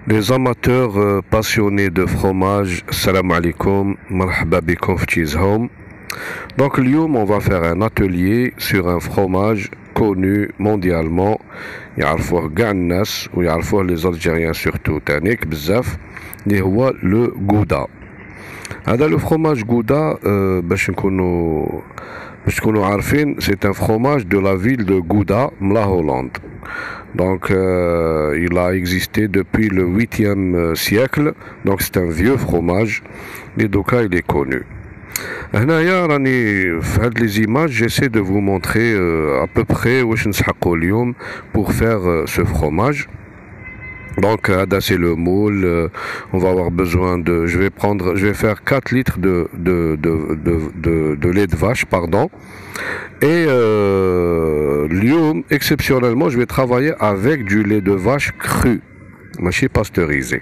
Les amateurs passionnés de fromage, salam alaikum, marhaba bikum fi Cheese Home. Donc, اليوم, on va faire un atelier sur un fromage connu mondialement. يعرفوه كاع الناس ويعرفوه les Algériens surtout تانيك بزاف اللي هو le Gouda. هذا le fromage Gouda باش تكونوا عارفين, c'est un fromage de la ville de Gouda, la Hollande. Donc il a existé depuis le 8e siècle, donc c'est un vieux fromage, et donc il est connu. هنايا راني في هاد les images, j'essaie de vous montrer à peu près واش نسحقوا اليوم pour faire ce fromage. Donc c'est le moule, on va avoir besoin de, je vais faire 4 litres de lait de vache, pardon. Et exceptionnellement, je vais travailler avec du lait de vache cru, mâché pasteurisé.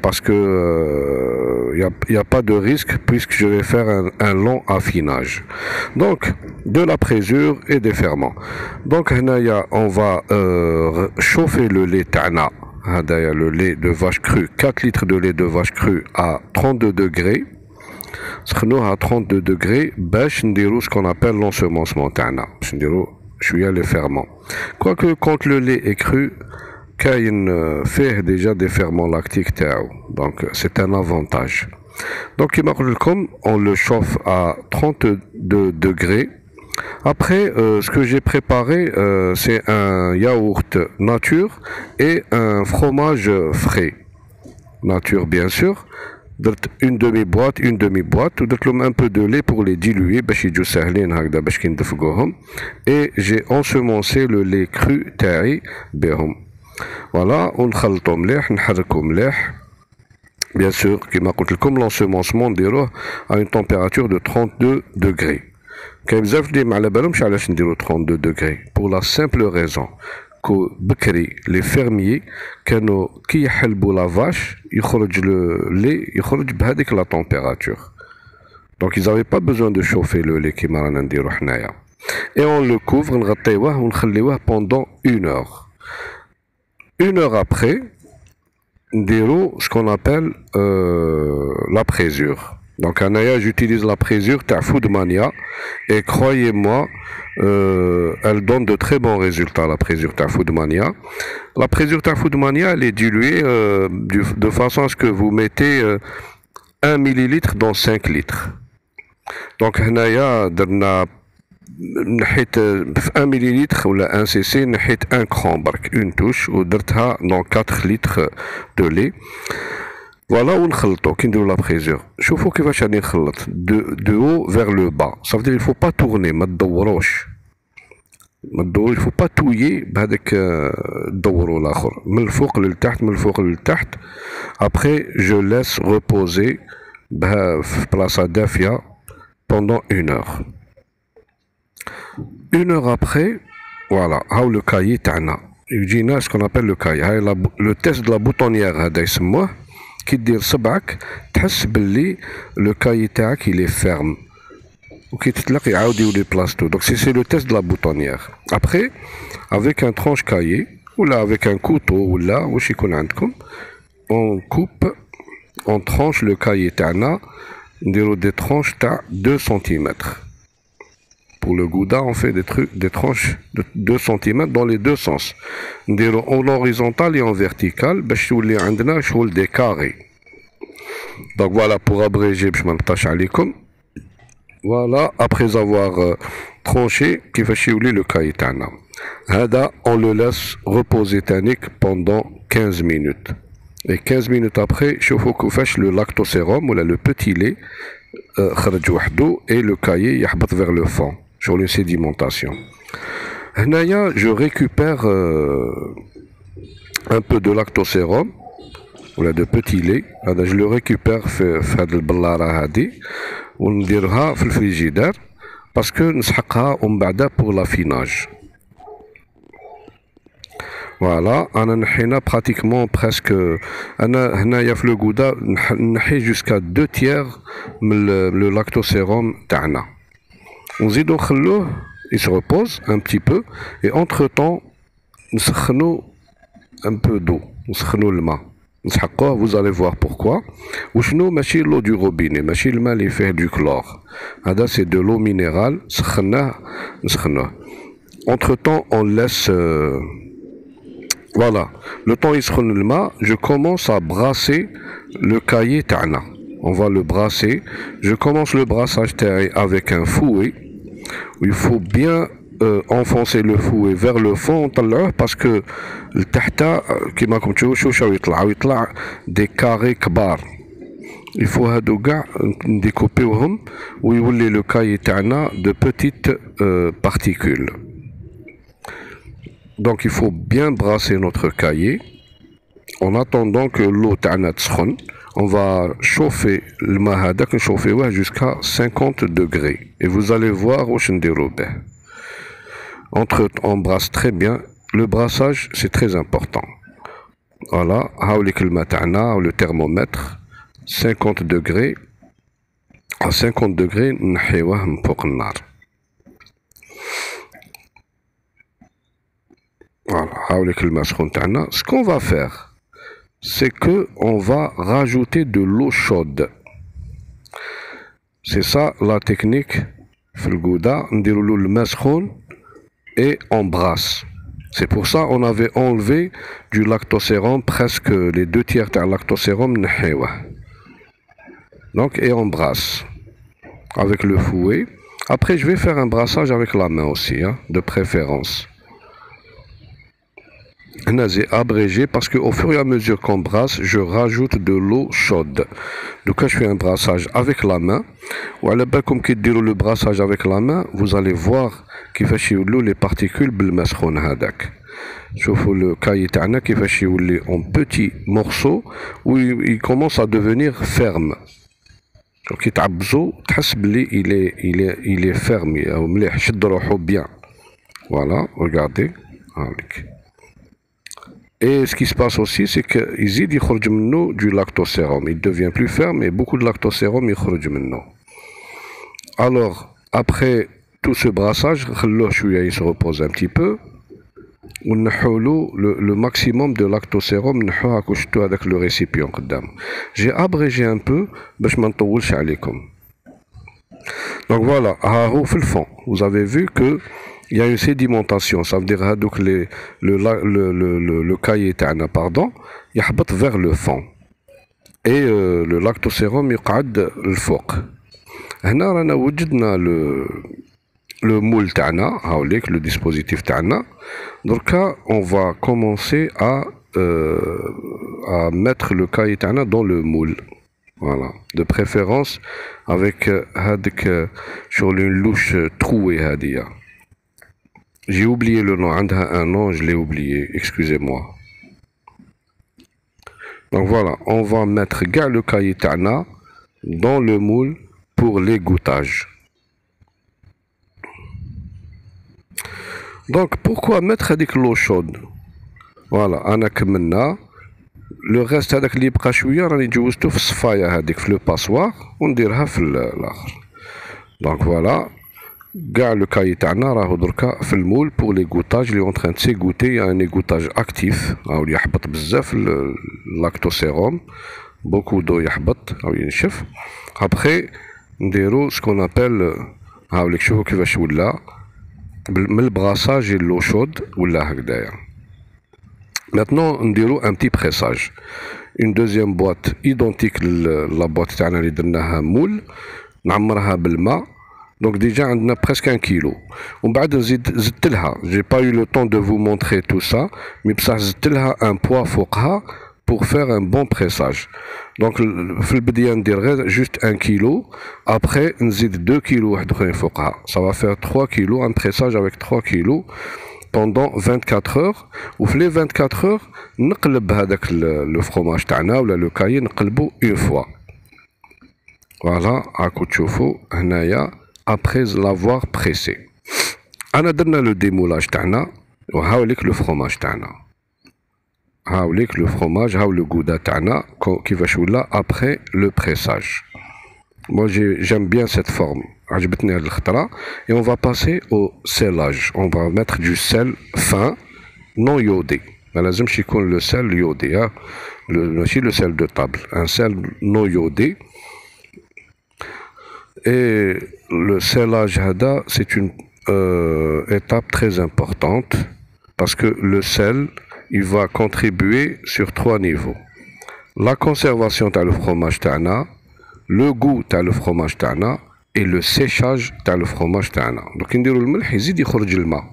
Parce que il n'y a pas de risque puisque je vais faire un long affinage. Donc de la présure et des ferments. Donc on va chauffer le lait tana, le lait de vache cru, 4 litres de lait de vache cru à 32 degrés. À 32 degrés, ce qu'on appelle l'ensemencement tana. Je suis les ferments. Quoique quand le lait est cru, il fait déjà des ferments lactiques, donc c'est un avantage. Donc on le chauffe à 32 degrés. Après, ce que j'ai préparé, c'est un yaourt nature et un fromage frais. Nature, bien sûr. Une demi-boîte, un peu de lait pour les diluer, et j'ai ensemencé le lait cru taï. Voilà, on خلطو مليح, نحركو مليح. Bien sûr, كما قلت لكم l'ensemencement نديروه à une température de 32 degrés. كاين بزاف اللي ما على بالهمش علاش نديرو 32 degrés, pour la simple raison que بكري les fermiers كانوا كي يحلبوا la vache يخرج le lait يخرج بهذيك la température. Donc ils n'avaient pas besoin de chauffer le lait كيما رانا نديرو حنايا. Et on le couvre, نغطيوه ونخليوه pendant 1 heure. 1 heure après, ce qu'on appelle la présure. Donc, j'utilise la présure Foodmania et croyez-moi, elle donne de très bons résultats, la présure Foodmania. La présure Foodmania, elle est diluée de façon à ce que vous mettez 1 millilitre dans 5 litres. Donc, نحيت في 1 مليلتر ولا 1 cc نحيت 1 كرون برك اون توش ودرتها دون 4 لتر دو لي. فوالا ونخلطو كي نديرو لا بريزور. شوفوا كيفاش راني نخلط دو هو فيغ لو با. صافي il faut pas tourner, ما تدوروش. il faut pas touiller بهذاك دورو الاخر من الفوق للتحت من الفوق للتحت. Après je laisse reposer في بلاصه دافيه pendant 1 heure. 1 heure après, voilà, le cahier تاعنا يجينا ce qu'on appelle le cahier. هاي le test de la boutonnière هذا يسموه. كي دير صبعك تحس باللي le cahier تاعك il est ferme وكي تطلق يعاود يولي بلاصتو. Donc c'est le test de la boutonnière. Après, avec un tranche cahier ولا avec un couteau ولا واش يكون عندكم, on coupe, on tranche le cahier تاعنا, نديرو des tranches تاع 2 cm. Pour le Gouda, on fait des tranches de 2 cm dans les deux sens. En horizontal et en vertical, des carrés. Donc voilà, pour abréger, voilà, après avoir tranché, le cahier. On le laisse reposer pendant 15 minutes. Et 15 minutes après, je fais le lactosérum, ou le petit lait, et le cahier vers le fond. Sur une sédimentation. Là, je récupère un peu de lactosérum ou de petit lait. Je le récupère fait le ballara hadi ou نديرها في الفريجيدار parce que نسحقها ومن بعد pour l'affinage. Voilà, أنا نحينا pratiquement presque. أنا هنايا في le Gouda نحي jusqu'à 2 tiers من le lactosérum تاعنا. On il se repose un petit peu et entre temps نسخنو un peu d'eau. نسخنوا الماء نسحقوه. Vous allez voir pourquoi. وشنو ماشي l'eau du robinet, ماشي الماء اللي فيه du chlore. هذا c'est de l'eau minérale. سخناه نسخنوه. Entre temps on laisse voilà. Le temps يسخن الماء, je commence à brasser le cahier تاعنا. On va le brasser. Je commence le brassage تاعي avec un fouet. Il faut bien enfoncer le fouet vers le fond ونطلعوه باسكو لتحت كيما راكم تشوفوا شو يطلع دي كاري كبار. il faut هادو كاع نديكوبيوهم ويولي لو كاي تاعنا de petites particules. Donc il faut bien brasser notre cahier en attendant que l'eau تاعنا تسخن. On va chauffer الماء هذاك نشوفيوه jusqu'à 50 degrés et vous allez voir واش نديرو به. On brasse très bien. Le brassage c'est très important. Voilà, هاوليك الماء تاعنا ou le thermomètre 50 degrés. À 50 degrés نحيوه من فوق النار. Voilà, هاوليك الماء سخون تاعنا. Ce qu'on va faire, c'est que on va rajouter de l'eau chaude. C'est ça la technique. في القودة نديرو له الماء سخون et on brasse. C'est pour ça on avait enlevé du lactosérum, presque les 2/3 de lactosérum نحيوه. Donc et on brasse avec le fouet. Après je vais faire un brassage avec la main aussi, hein, de préférence. J'ai abrégé parce qu'au fur et à mesure qu'on brasse, je rajoute de l'eau chaude. Donc je fais un brassage avec la main. Ou alors comme qui dit le brassage avec la main, vous allez voir كيفاش يولوا les particules بالماء سخون هذاك. شوفوا le cahier تاعنا كيفاش يولي en petits morceaux où il commence à devenir ferme. كي تعبزو تحس بلي il est ferme أو مليح شد روحو bien. Voilà, regardez. هاوليك. Et ce qui se passe aussi, c'est qu'il يخرج منه du lactosérum. Il devient plus ferme et beaucoup de lactosérum يخرج منه. Alors, après tout ce brassage, نخلوه شوية il se repose un petit peu. ونحولو le maximum de lactosérum نحوه هاكو شفتو هذاك le récipient قدام. J'ai abrégé un peu باش ما نطولش عليكم. Donc voilà, ها هو في الفond. Vous avez vu que il y a une sédimentation, ça veut dire que le cahier تاعنا pardon يحبط vers le fond et le lactosérum يقعد الفوق. هنا رانا وجدنا le moule تاعنا هاوليك le dispositif تاعنا. دركا on va commencer à mettre le cahier تاعنا dans le moule. Voilà, de préférence avec هذيك شغل une louche trouée هذيا. J'ai oublié le nom, un nom, je l'ai oublié, excusez-moi. Donc voilà, on va mettre le cahier tana dans le moule pour l'égouttage. Donc pourquoi mettre avec l'eau chaude? Voilà, أنا كملنا. Le reste هذاك اللي يبقى شوية راني جوزتو في الصفاية هذيك في لو باسوار ونديرها في الآخر. Donc voilà. Le cahier تاعنا راهو دركا في المول pour l'égouttage. Il est en train de s'égoutter. Il y a un égouttage actif. اللي يحبط بزاف lactosérum. Beaucoup d'eau يحبط أو ينشف. Après نديرو ce qu'on appelle هاوليك شوفوا كيفاش ولا من البراساج et l'eau chaude ولا هكذايا. Maintenant نديرو un petit pressage. Une deuxième boîte identique la boîte تاعنا اللي درناها مول نعمرها بالماء. Donc déjà on a presque 1 kilo. ومن بعد زدت لها. J'ai pas eu le temps de vous montrer tout ça, mais بصح زدت لها un poids فوقها pour faire un bon pressage. Donc في البداية ندير غير juste 1 kilo. Après نزيد 2 kilo واحد اخرين فوقها. Ça va faire 3 kilos, un pressage avec 3 kilos pendant 24 heures. وفي les 24 heures نقلب هذاك le fromage تاعنا ولا le cahier نقلبو une fois. Voilà, راكو تشوفوا هنايا après l'avoir pressé. أنا درنا le démoulage تاعنا وهاوليك le fromage تاعنا. هاوليك le fromage هاو le gouda تاعنا كيفاش ولا après le pressage. Moi j'aime bien cette forme. عجبتني هاد الخطرة. Et on va passer au sellage. On va mettre du sel fin non iodé. ما لازمش يكون لو سel iodé, ماشي لو sel de table, un sel non iodé. Et le sellage هذا c'est une étape très importante parce que le sel il va contribuer sur 3 niveaux. La conservation تاع le fromage تاعنا, le goût تاع le fromage تاعنا et le séchage تاع le fromage تاعنا. donc نديرو الملح يزيد يخرج الماء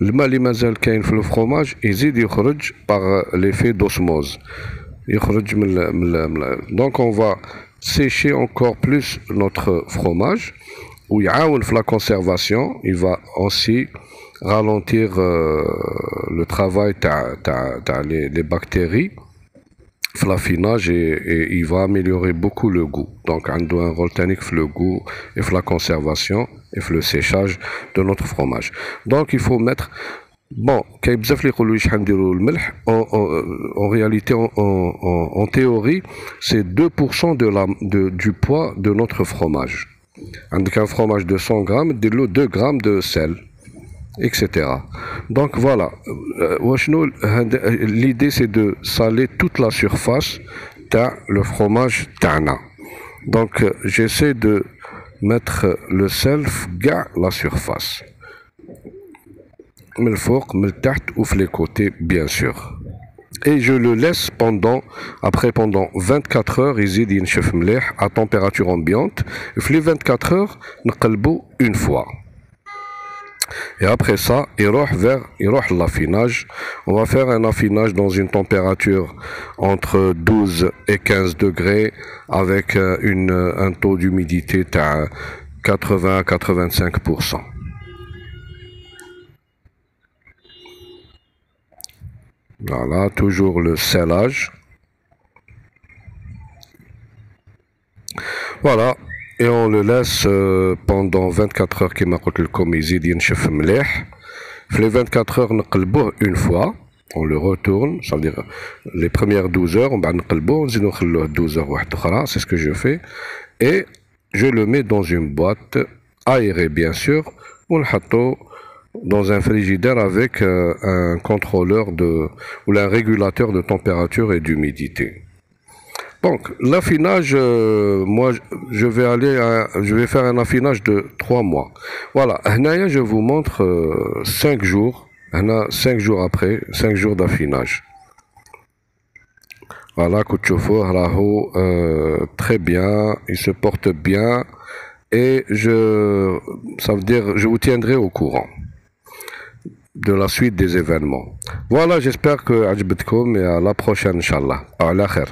اللي مازال كاين في الفرomage يزيد يخرج par l'effet d'osmose يخرج donc on va sécher encore plus notre fromage ويعاون في la conservation. Il va aussi ralentir le travail تاع les bactéries في l'affinage et il va améliorer beaucoup le goût. Donc عنده un rôle technique في le goût et في la conservation et في le séchage de notre fromage. Donc il faut mettre bon كاين بزاف اللي يقولوا لي شحال نديروا الملح. En réalité en théorie c'est 2% du poids de notre fromage. عندك un fromage de 100 grammes دير له 2 grammes de sel etc. Donc voilà, l'idée c'est de saler toute la surface de le fromage tana. Donc j'essaie de mettre le sel dans la surface, من الفوق من التحت ou les côtés bien sûr. Et je le laisse pendant 24 heures يزيد ينشف مليح à température ambiante. في les 24 heures نقلبو une fois. Et après ça, il roche l'affinage. On va faire un affinage dans une température entre 12 et 15 degrés avec un taux d'humidité à 80 à 85%. Voilà, toujours le sellage. Voilà. Et on le laisse pendant 24 heures كما قلت لكم يزيد ينشف مليح. في les 24 heures نقلبوه une fois, on le retourne, ça veut dire les premières 12 heures on va نقلبوه نزيدو نخلوه 12 heures واحدة أخرى, c'est ce que je fais. Et je le mets dans une boîte aérée bien sûr ونحطو dans un frigidaire avec un contrôleur ou un régulateur de température et d'humidité. Donc l'affinage, moi je vais faire un affinage de 3 mois. Voilà, je vous montre 5 jours, 5 jours après, 5 jours d'affinage. Voilà, Kouchoufo, Raho, très bien, il se porte bien et ça veut dire je vous tiendrai au courant de la suite des événements. Voilà, j'espère que Ajbetkoum et à la prochaine, Inch'Allah. À la khair.